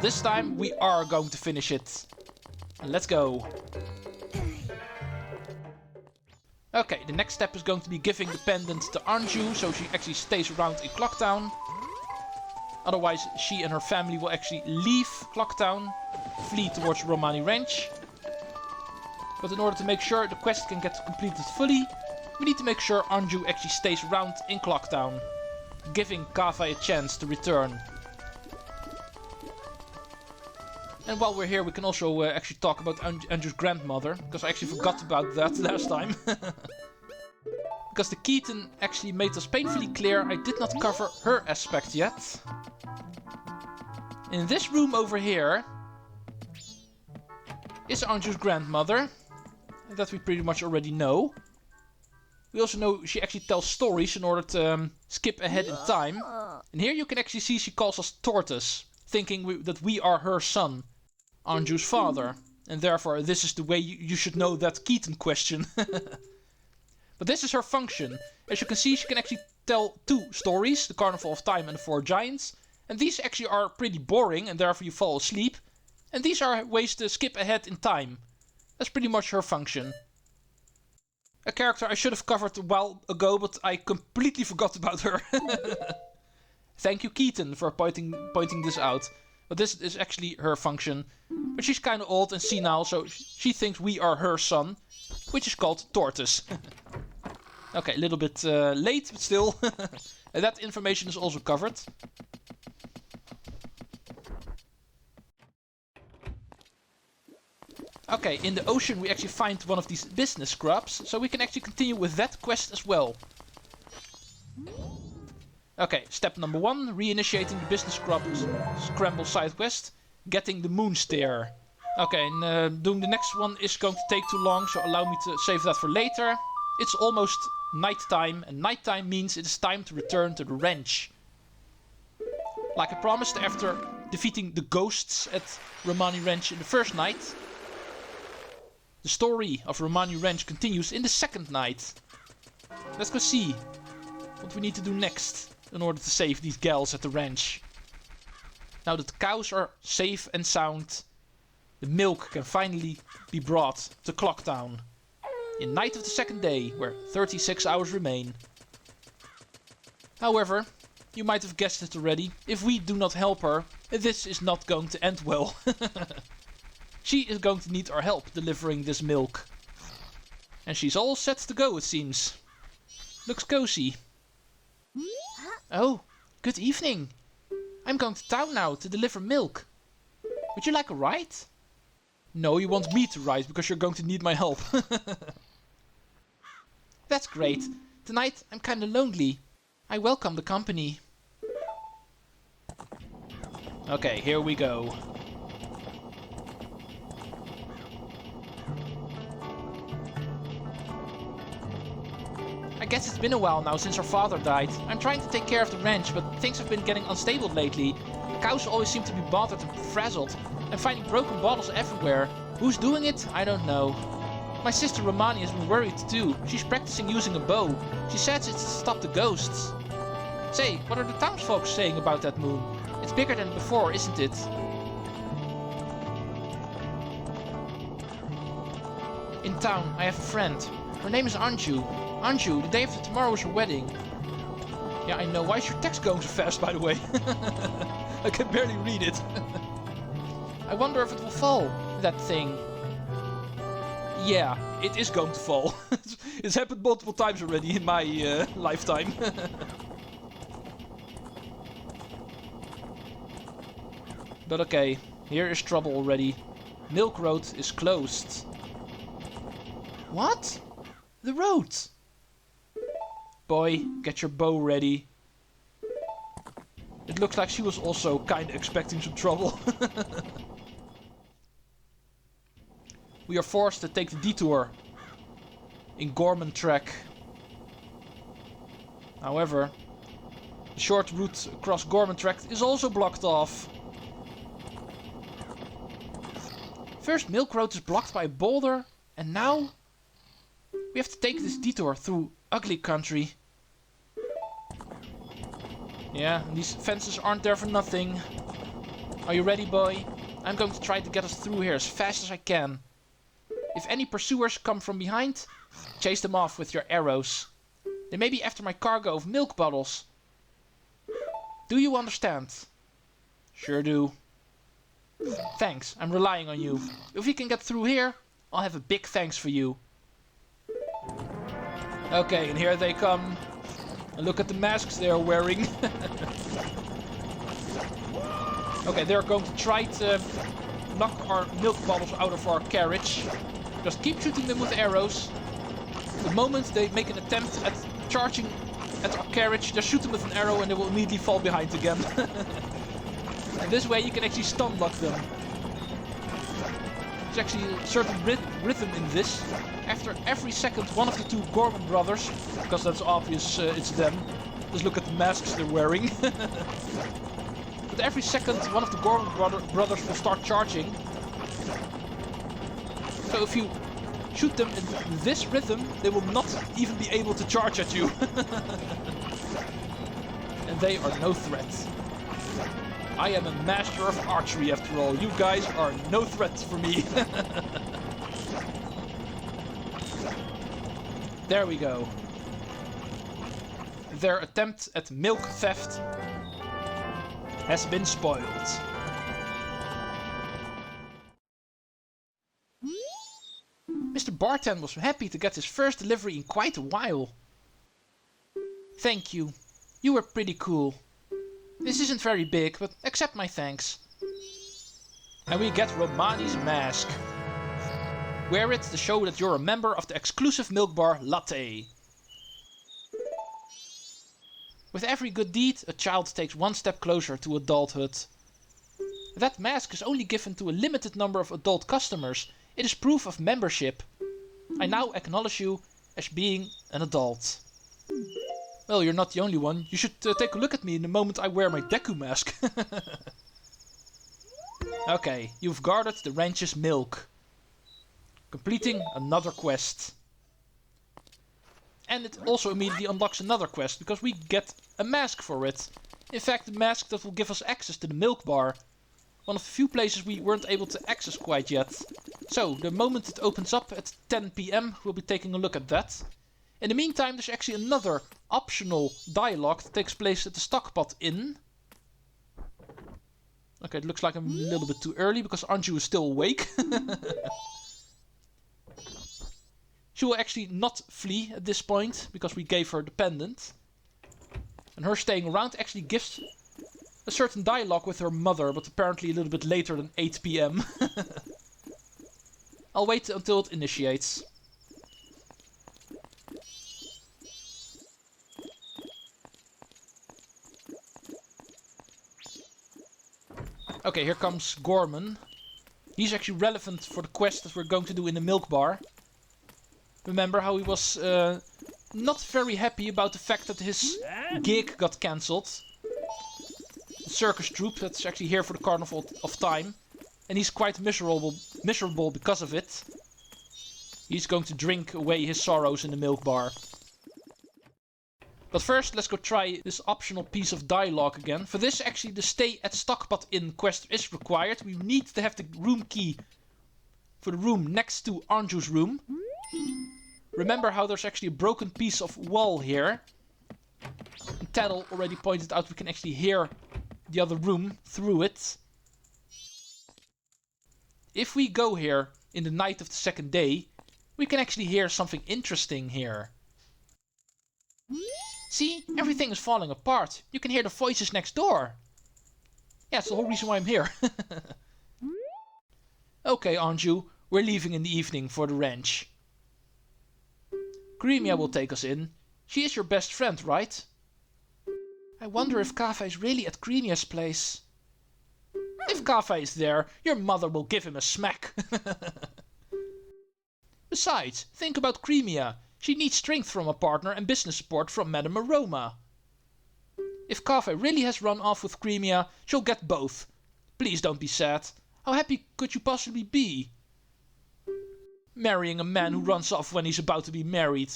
this time we are going to finish it. Let's go. Okay, the next step is going to be giving the pendant to Anju, so she actually stays around in Clocktown. Otherwise, she and her family will actually leave Clocktown, flee towards Romani Ranch. But in order to make sure the quest can get completed fully, we need to make sure Anju actually stays around in Clocktown, giving Kava a chance to return. And while we're here, we can also actually talk about Anju's grandmother, because I actually forgot about that last time. Because the Keaton actually made us painfully clear I did not cover her aspect yet. In this room over here is Anju's grandmother, that we pretty much already know. We also know she actually tells stories in order to skip ahead in time. And here you can actually see she calls us Tortoise, thinking that we are her son, Anju's father. And therefore this is the way you should know that Keaton question. But this is her function. As you can see, she can actually tell 2 stories, the Carnival of Time and the 4 Giants. And these actually are pretty boring and therefore you fall asleep. And these are ways to skip ahead in time. That's pretty much her function. A character I should have covered a while ago, but I completely forgot about her. Thank you, Keaton, for pointing this out. But this is actually her function. But she's kind of old and senile, so she thinks we are her son, which is called Tortoise. Okay, a little bit late, but still. And that information is also covered. Okay, in the ocean we actually find one of these business scrubs, so we can actually continue with that quest as well. Okay, step number 1, reinitiating the business Scramble side quest, getting the moon stare. Okay, and doing the next one is going to take too long, so allow me to save that for later. It's almost nighttime, and nighttime means it is time to return to the ranch. Like I promised, after defeating the ghosts at Romani Ranch in the first night, the story of Romani Ranch continues in the second night. Let's go see what we need to do next in order to save these gals at the ranch. Now that the cows are safe and sound, the milk can finally be brought to Clocktown. In night of the second day, where 36 hours remain. However, you might have guessed it already, if we do not help her, this is not going to end well. She is going to need our help delivering this milk. And she's all set to go, it seems. Looks cozy. Oh, good evening. I'm going to town now to deliver milk. Would you like a ride? No, you want me to ride because you're going to need my help. That's great. Tonight I'm kinda lonely. I welcome the company. Okay, here we go. I guess it's been a while now since our father died. I'm trying to take care of the ranch, but things have been getting unstable lately. Cows always seem to be bothered and frazzled. I'm finding broken bottles everywhere. Who's doing it? I don't know. My sister Romani has been worried too. She's practicing using a bow. She says it's to stop the ghosts. Say, what are the townsfolk saying about that moon? It's bigger than before, isn't it? In town, I have a friend. Her name is Anju. Anju, the day after tomorrow is her wedding. Yeah, I know. Why is your text going so fast, by the way? I can barely read it. I wonder if it will fall, that thing. Yeah, it is going to fall. It's happened multiple times already in my lifetime. But okay, here is trouble already. Milk Road is closed. What? The road? Boy, get your bow ready. It looks like she was also kinda expecting some trouble. We are forced to take the detour in Gorman track. However, the short route across Gorman track is also blocked off. First Milk Road is blocked by a boulder, and now we have to take this detour through ugly country. Yeah, these fences aren't there for nothing. Are you ready, boy? I'm going to try to get us through here as fast as I can. If any pursuers come from behind, chase them off with your arrows. They may be after my cargo of milk bottles. Do you understand? Sure do. Thanks, I'm relying on you. If we can get through here, I'll have a big thanks for you. Okay, and here they come. And look at the masks they are wearing. Okay, they're going to try to knock our milk bottles out of our carriage. Just keep shooting them with arrows. The moment they make an attempt at charging at our carriage, just shoot them with an arrow and they will immediately fall behind again. And this way you can actually stun lock them. There's actually a certain rhythm in this. After every second, one of the two Gorman brothers, because that's obvious it's them. Just look at the masks they're wearing. But every second, one of the Gorman brothers will start charging. So if you shoot them in this rhythm, they will not even be able to charge at you. And they are no threat. I am a master of archery after all. You guys are no threat for me. There we go. Their attempt at milk theft has been spoiled. Mr. Barton was happy to get his first delivery in quite a while. Thank you. You were pretty cool. This isn't very big, but accept my thanks. And we get Romani's mask. Wear it to show that you're a member of the exclusive milk bar Latte. With every good deed, a child takes one step closer to adulthood. That mask is only given to a limited number of adult customers. It is proof of membership. I now acknowledge you as being an adult. Well, you're not the only one. You should take a look at me in the moment I wear my Deku mask. Okay, you've guarded the ranch's milk. Completing another quest. And it also immediately unlocks another quest, because we get a mask for it. In fact, a mask that will give us access to the milk bar. One of the few places we weren't able to access quite yet. So, the moment it opens up at 10 PM, we'll be taking a look at that. In the meantime, there's actually another optional dialogue that takes place at the Stockpot Inn. Okay, it looks like I'm a little bit too early, because Anju is still awake. She will actually not flee at this point, because we gave her the pendant. And her staying around actually gives a certain dialogue with her mother, but apparently a little bit later than 8 PM. I'll wait until it initiates. Okay, here comes Gorman. He's actually relevant for the quest that we're going to do in the milk bar. Remember how he was not very happy about the fact that his gig got cancelled. The circus troupe that's actually here for the Carnival of Time. And he's quite miserable because of it. He's going to drink away his sorrows in the milk bar. But first, let's go try this optional piece of dialogue again. For this, actually, the Stay at Stockpot Inn quest is required. We need to have the room key for the room next to Anju's room. Remember how there's actually a broken piece of wall here. And Taddle already pointed out we can actually hear the other room through it. If we go here in the night of the second day, we can actually hear something interesting here. See, everything is falling apart. You can hear the voices next door. Yeah, it's the whole reason why I'm here. Okay, Anju, we're leaving in the evening for the ranch. Cremia will take us in. She is your best friend, right? I wonder if Kafei is really at Cremia's place. If Kafei is there, your mother will give him a smack. Besides, think about Cremia. She needs strength from a partner and business support from Madame Aroma. If Kafei really has run off with Cremia, she'll get both. Please don't be sad. How happy could you possibly be? Marrying a man who runs off when he's about to be married.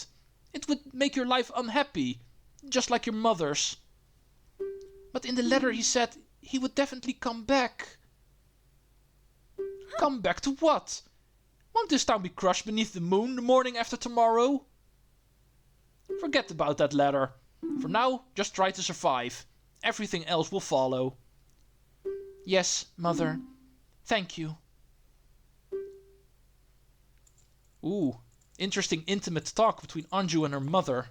It would make your life unhappy, just like your mother's. But in the letter he said he would definitely come back. Come back to what? Won't this town be crushed beneath the moon the morning after tomorrow? Forget about that letter. For now, just try to survive. Everything else will follow. Yes, Mother. Thank you. Ooh, interesting intimate talk between Anju and her mother.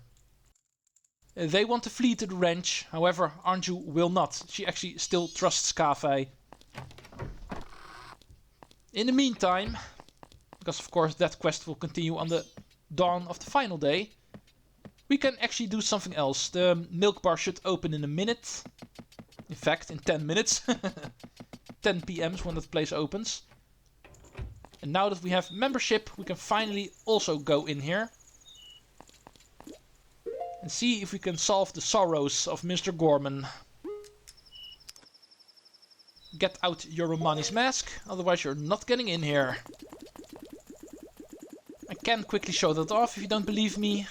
They want to flee to the ranch, however Anju will not. She actually still trusts Cafe. In the meantime, because of course that quest will continue on the dawn of the final day, we can actually do something else. The milk bar should open in a minute. In fact, in 10 minutes. 10 p.m. is when that place opens. And now that we have membership, we can finally also go in here. And see if we can solve the sorrows of Mr. Gorman. Get out your Romani's mask, otherwise you're not getting in here. I can quickly show that off if you don't believe me.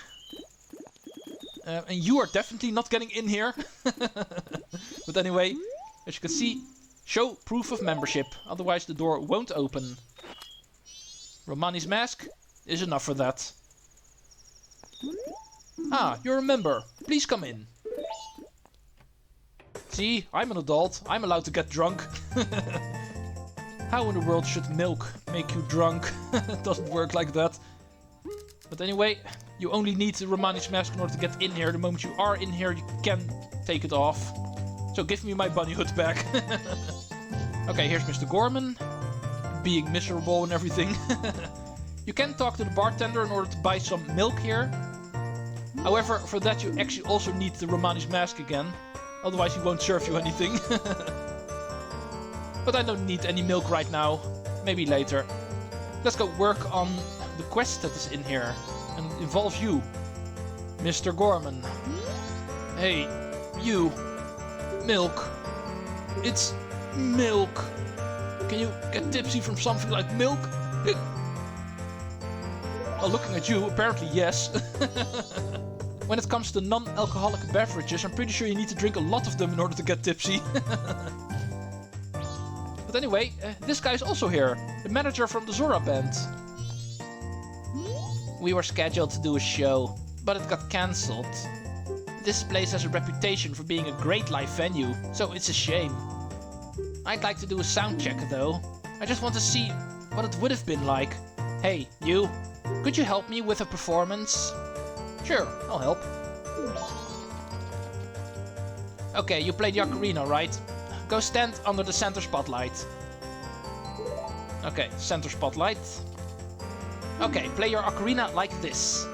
And you are definitely not getting in here. But anyway, as you can see, show proof of membership, otherwise the door won't open. Romani's mask is enough for that. Ah, you're a member. Please come in. See, I'm an adult. I'm allowed to get drunk. How in the world should milk make you drunk? It doesn't work like that. But anyway, you only need the Romani's mask in order to get in here. The moment you are in here, you can take it off. So give me my bunny hood back. Okay, here's Mr. Gorman. Being miserable and everything. You can talk to the bartender in order to buy some milk here. However, for that you actually also need the Romani's mask again. Otherwise he won't serve you anything. But I don't need any milk right now. Maybe later. Let's go work on the quest that is in here. And it involves you, Mr. Gorman. Hey, you. Milk. It's milk. Can you get tipsy from something like milk? Well, looking at you, apparently yes. When it comes to non-alcoholic beverages, I'm pretty sure you need to drink a lot of them in order to get tipsy. But anyway, this guy is also here. The manager from the Zora band. We were scheduled to do a show, but it got cancelled. This place has a reputation for being a great live venue, so it's a shame. I'd like to do a sound check though. I just want to see what it would have been like. Hey, you. Could you help me with a performance? Sure, I'll help. Okay, you play the ocarina, right? Go stand under the center spotlight. Okay, center spotlight. Okay, play your ocarina like this.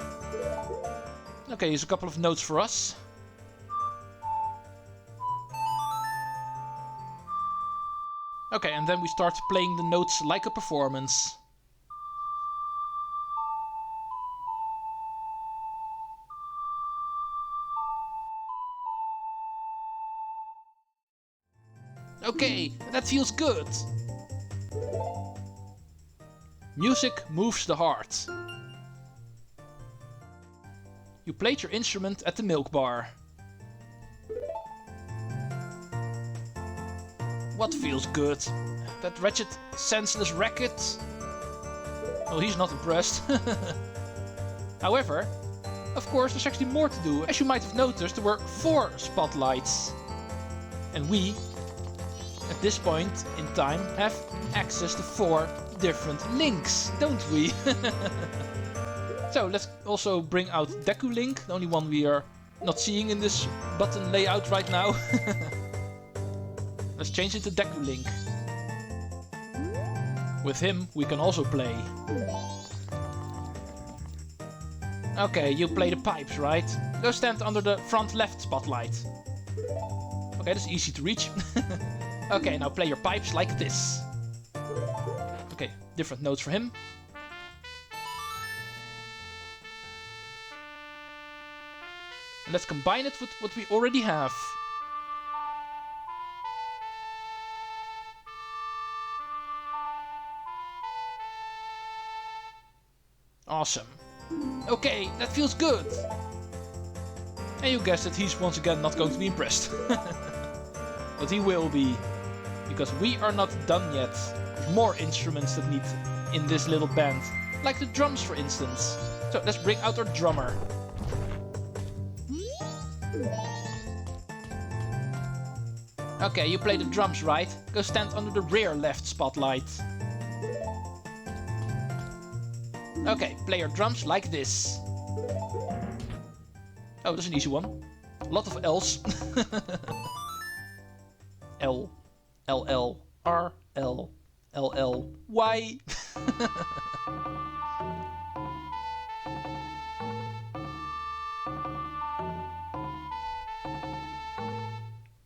Okay, here's a couple of notes for us. Okay, and then we start playing the notes like a performance. Okay, that feels good. Music moves the heart. You played your instrument at the milk bar. What feels good? That wretched, senseless racket? Well, he's not impressed. However, of course, there's actually more to do. As you might have noticed, there were 4 spotlights. And we, at this point in time, have access to 4 different links, don't we? So let's also bring out Deku Link, the only one we are not seeing in this button layout right now. Let's change it to Deku Link. With him we can also play. Okay, you play the pipes, right? Go stand under the front left spotlight. Okay, that's easy to reach. Okay, now play your pipes like this. Okay, different notes for him. And let's combine it with what we already have. Awesome. Okay, that feels good. And you guessed it, he's once again not going to be impressed. But he will be. Because we are not done yet. There's more instruments that need in this little band. Like the drums, for instance. So let's bring out our drummer. Okay, you play the drums, right? Go stand under the rear left spotlight. Okay, play your drums like this. Oh, that's an easy one. A lot of L's. L, L, L, R, L, L, L, Y.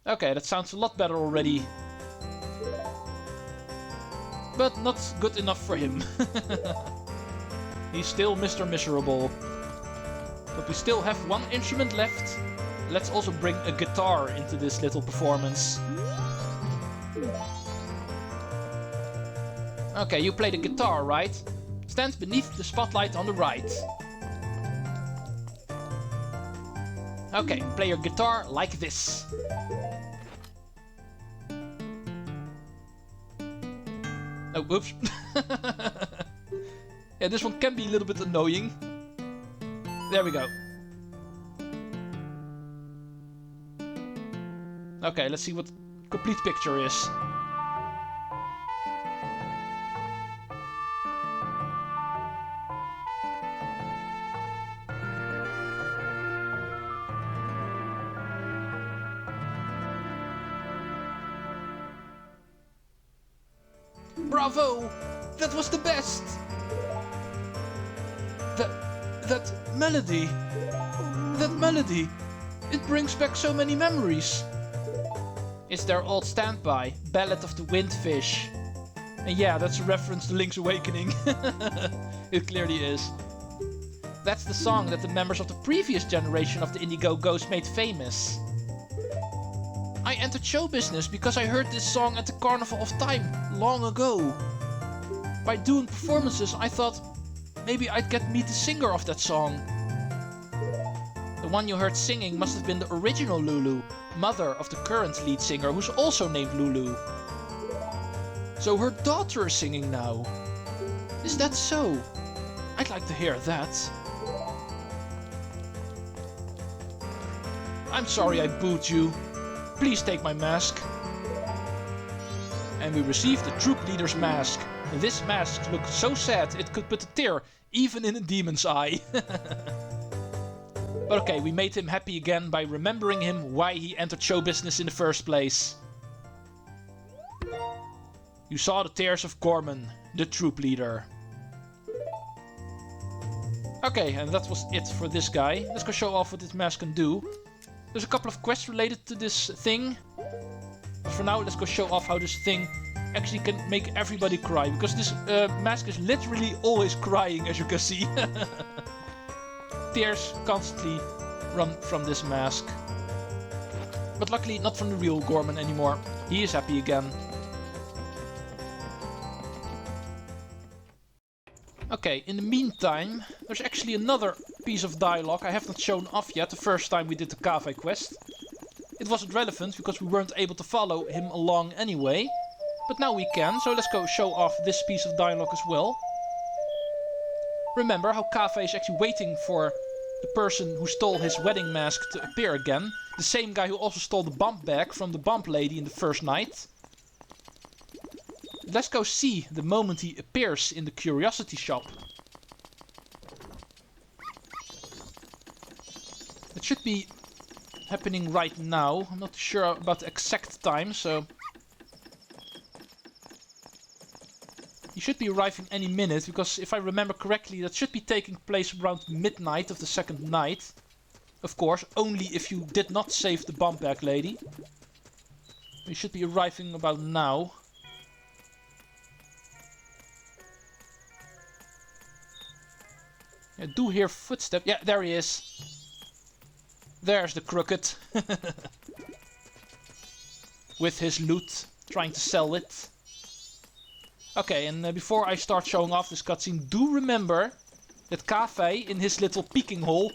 Okay, that sounds a lot better already. But not good enough for him. He's still Mr. Miserable. But we still have one instrument left. Let's also bring a guitar into this little performance. Okay, you play the guitar, right? Stand beneath the spotlight on the right. Okay, play your guitar like this. Oh, whoops. Yeah, this one can be a little bit annoying. There we go. Okay, let's see what complete picture is. Bravo! That was the best! That melody! That melody! It brings back so many memories! It's their old standby, Ballad of the Windfish. And yeah, that's a reference to Link's Awakening. It clearly is. That's the song that the members of the previous generation of the Indiegogo's made famous. I entered show business because I heard this song at the Carnival of Time long ago. By doing performances, I thought maybe I'd get meet the singer of that song. The one you heard singing must have been the original Lulu, mother of the current lead singer, who's also named Lulu. So her daughter is singing now. Is that so? I'd like to hear that. I'm sorry I booed you. Please take my mask. And we received the troop leader's mask. This mask looked so sad it could put a tear even in a demon's eye. But okay, we made him happy again by remembering him why he entered show business in the first place. You saw the tears of Gorman, the troop leader. Okay, and that was it for this guy. Let's go show off what this mask can do. There's a couple of quests related to this thing. But for now, let's go show off how this thing actually can make everybody cry. Because this mask is literally always crying, as you can see. Tears constantly run from this mask. But luckily not from the real Gorman anymore. He is happy again. Okay, in the meantime, there's actually another piece of dialogue I have not shown off yet the first time we did the Cafe quest. It wasn't relevant because we weren't able to follow him along anyway. But now we can, so let's go show off this piece of dialogue as well. Remember how Cafe is actually waiting for the person who stole his wedding mask to appear again. The same guy who also stole the bump bag from the bump lady in the first night. Let's go see the moment he appears in the curiosity shop. It should be happening right now. I'm not sure about the exact time, so... He should be arriving any minute, because if I remember correctly, that should be taking place around midnight of the second night. Of course, only if you did not save the bump bag lady. He should be arriving about now. I do hear footsteps. Yeah, there he is. There's the crooked. With his loot, trying to sell it. Okay, and before I start showing off this cutscene, do remember that Cafe, in his little peeking hole,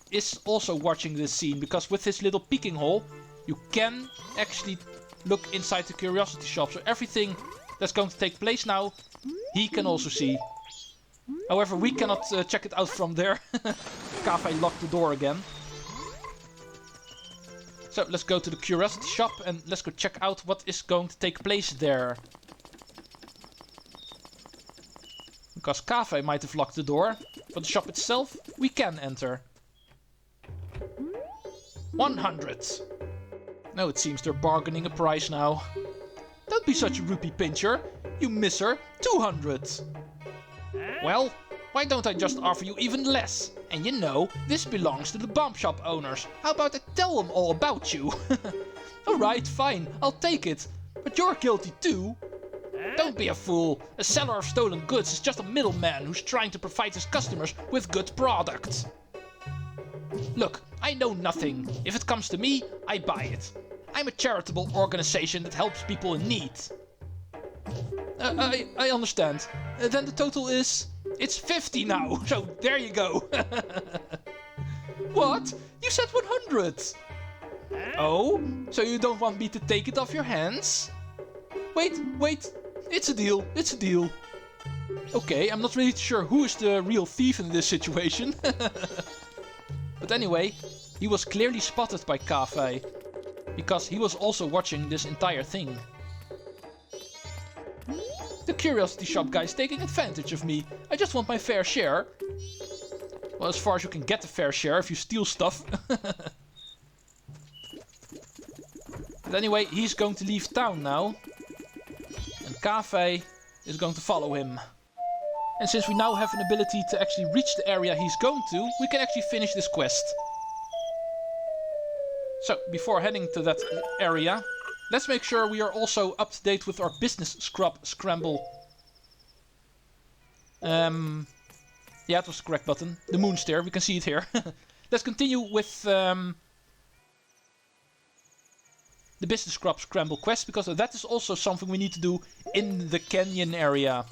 is also watching this scene. Because with his little peeking hole, you can actually look inside the curiosity shop. So everything that's going to take place now, he can also see. However, we cannot check it out from there. Cafe locked the door again. So let's go to the curiosity shop and let's go check out what is going to take place there. Because Cafe might have locked the door, but the shop itself, we can enter. 100. No, it seems they're bargaining a price now. Don't be such a rupee pincher, you misser. 200. Well, why don't I just offer you even less? And you know, this belongs to the bump shop owners. How about I tell them all about you? Alright, fine, I'll take it. But you're guilty too. Don't be a fool. A seller of stolen goods is just a middleman who's trying to provide his customers with good products. Look, I know nothing. If it comes to me, I buy it. I'm a charitable organization that helps people in need. I understand. Then the total is... It's 50 now, so there you go. What? You said 100. Oh? So you don't want me to take it off your hands? Wait. It's a deal. Okay, I'm not really sure who is the real thief in this situation. But anyway, he was clearly spotted by Cafe. Because he was also watching this entire thing. The curiosity shop guy's taking advantage of me. I just want my fair share. Well, as far as you can get a fair share if you steal stuff. But anyway, he's going to leave town now. And Cafe is going to follow him. And since we now have an ability to actually reach the area he's going to, we can actually finish this quest. So, before heading to that area, let's make sure we are also up to date with our business Scramble. Yeah, it was the correct button. The moon stair, we can see it here. Let's continue with the business Scramble quest, because that is also something we need to do in the canyon area.